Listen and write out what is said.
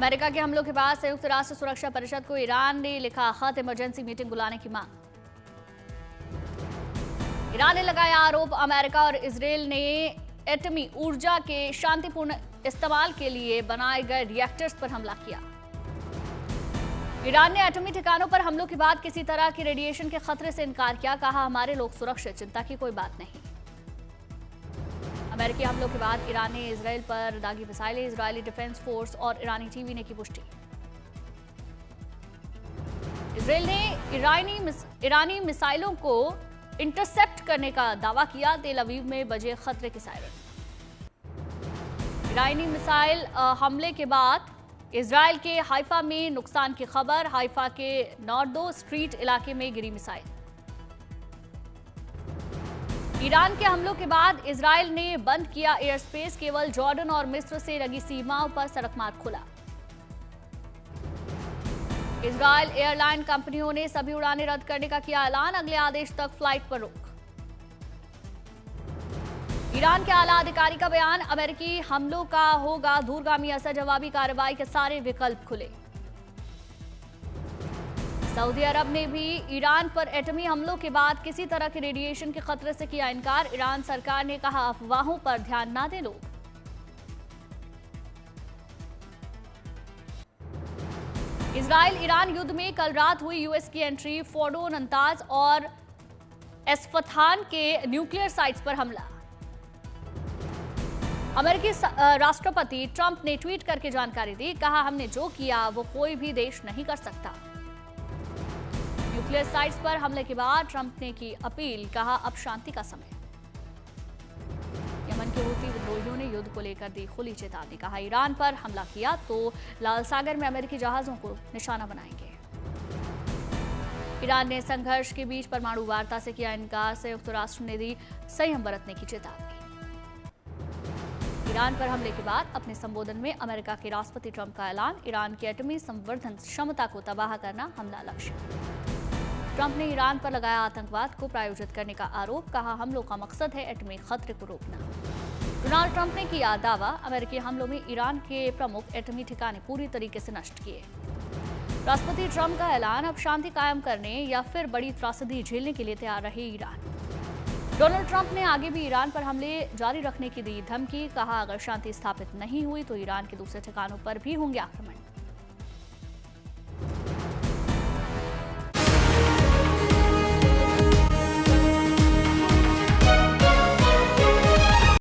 America के हमलों के बाद संयुक्त राष्ट्र सुरक्षा परिषद को ईरान ने लिखा खत, इमरजेंसी मीटिंग बुलाने की मांग। ईरान ने लगाया आरोप, अमेरिका और इजरायल ने एटमी ऊर्जा के शांतिपूर्ण इस्तेमाल के लिए बनाए गए रिएक्टर्स पर हमला किया। ईरान ने एटमी ठिकानों पर हमलों के बाद किसी तरह के रेडिएशन के खतरे से इनकार किया, कहा हमारे लोग सुरक्षित, चिंता की कोई बात नहीं। अमेरिकी हमलों के बाद ईरान ने इजरायल पर दागी मिसाइलें, इजरायली डिफेंस फोर्स और ईरानी टीवी ने की पुष्टि। इजरायल ने ईरानी मिसाइलों को इंटरसेप्ट करने का दावा किया, तेल अवीव में बजे खतरे के सायरन। ईरानी मिसाइल हमले के बाद इजरायल के हाइफा में नुकसान की खबर, हाइफा के नॉर्दो स्ट्रीट इलाके में गिरी मिसाइल। ईरान के हमलों के बाद इजरायल ने बंद किया एयर स्पेस, केवल जॉर्डन और मिस्र से लगी सीमाओं पर सड़क मार्ग खुला। इजरायल एयरलाइन कंपनियों ने सभी उड़ानें रद्द करने का किया ऐलान, अगले आदेश तक फ्लाइट पर रोक। ईरान के आला अधिकारी का बयान, अमेरिकी हमलों का होगा दूरगामी असर, जवाबी कार्रवाई के सारे विकल्प खुले। सऊदी अरब ने भी ईरान पर एटमी हमलों के बाद किसी तरह के रेडिएशन के खतरे से किया इनकार। ईरान सरकार ने कहा अफवाहों पर ध्यान ना दें लोग। इजरायल ईरान युद्ध में कल रात हुई यूएस की एंट्री, फोर्डो, नतांज और एस्फहान के न्यूक्लियर साइट्स पर हमला। अमेरिकी राष्ट्रपति ट्रंप ने ट्वीट करके जानकारी दी, कहा हमने जो किया वो कोई भी देश नहीं कर सकता। न्यूक्लियर साइट्स पर हमले के बाद ट्रंप ने की अपील, कहा अब शांति का समय। यमन के हूती विद्रोहियों ने युद्ध को लेकर दी खुली चेतावनी, कहा ईरान पर हमला किया तो लाल सागर में अमेरिकी जहाजों को निशाना बनाएंगे। ईरान ने संघर्ष के बीच परमाणु वार्ता से किया इनकार, संयुक्त राष्ट्र ने दी संयम बरतने की चेतावनी। ईरान पर हमले के बाद अपने संबोधन में अमेरिका के राष्ट्रपति ट्रंप का ऐलान, ईरान की एटमी संवर्धन क्षमता को तबाह करना हमला लक्ष्य। ट्रंप ने ईरान पर लगाया आतंकवाद को प्रायोजित करने का आरोप, कहा हमलों का मकसद है एटमी खतरे को रोकना। डोनाल्ड ट्रंप ने किया दावा, अमेरिकी हमलों में ईरान के प्रमुख एटमी ठिकाने पूरी तरीके से नष्ट किए। राष्ट्रपति ट्रंप का ऐलान, अब शांति कायम करने या फिर बड़ी त्रासदी झेलने के लिए तैयार रहे ईरान। डोनाल्ड ट्रंप ने आगे भी ईरान पर हमले जारी रखने की दी धमकी, कहा अगर शांति स्थापित नहीं हुई तो ईरान के दूसरे ठिकानों पर भी होंगे आक्रमण।